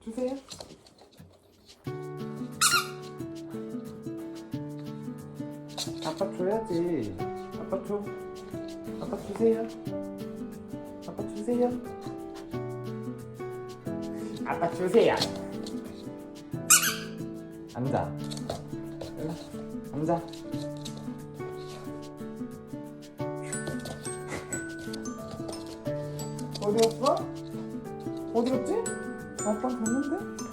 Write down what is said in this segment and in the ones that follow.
주세요. 아빠 줘야지. 아빠 줘. 아빠 주세요. 아빠 주세요. 아빠 주세요. 앉아. 일로 앉아. 어디 갔어? 어디 갔지? 아빠 갔는데?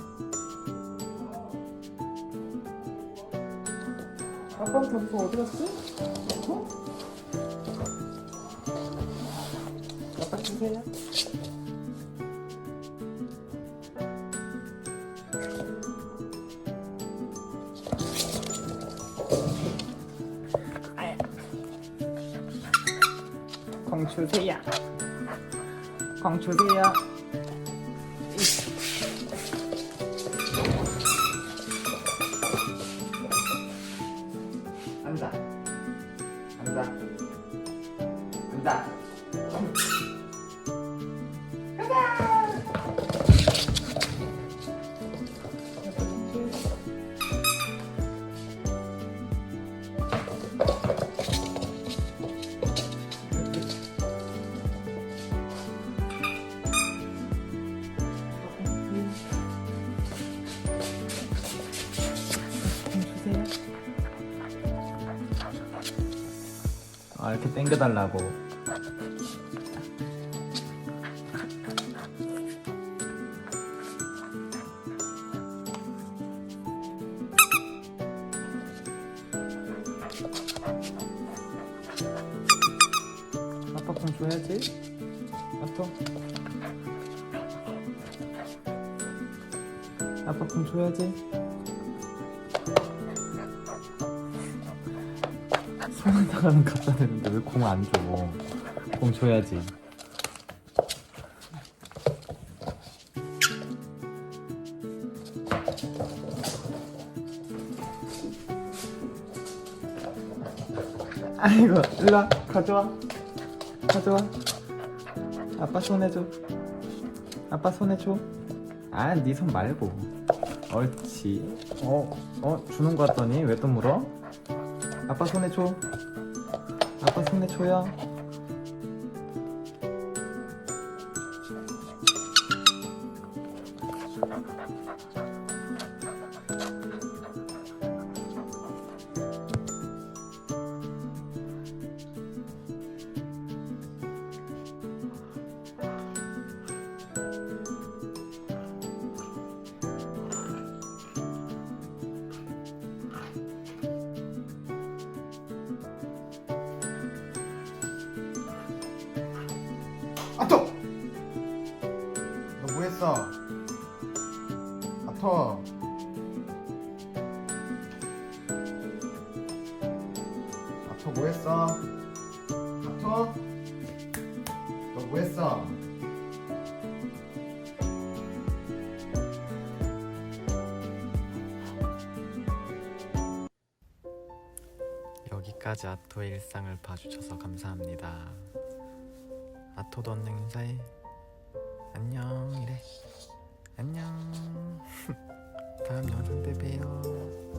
아빠한테 무슨 어디 갔지? 어? 아빠 주세요. 공 주세요. 공 주세요. 앉아. 앉아. 앉아. 가자. 아, 이렇게 당겨달라고. 아빠 공 줘야지. 아빠. 아빠 공 줘야지. 손에다가는 갖다 대는데 왜 공 안 줘? 공 줘야지. 아이고, 일로와. 가져와. 가져와. 아빠 손에 줘. 아빠 손에 줘. 아, 네 손 말고. 옳지. 주는 거 같더니 왜 또 물어? 아빠 손에 줘. 아빠 손에 줘요. 아토! 너 뭐했어? 아토! 아토 뭐했어? 아토? 너 뭐했어? 여기까지 아토의 일상을 봐주셔서 감사합니다. 아토도 언능 인사해. 안녕 이래. 안녕. 다음 영상 때 봬요.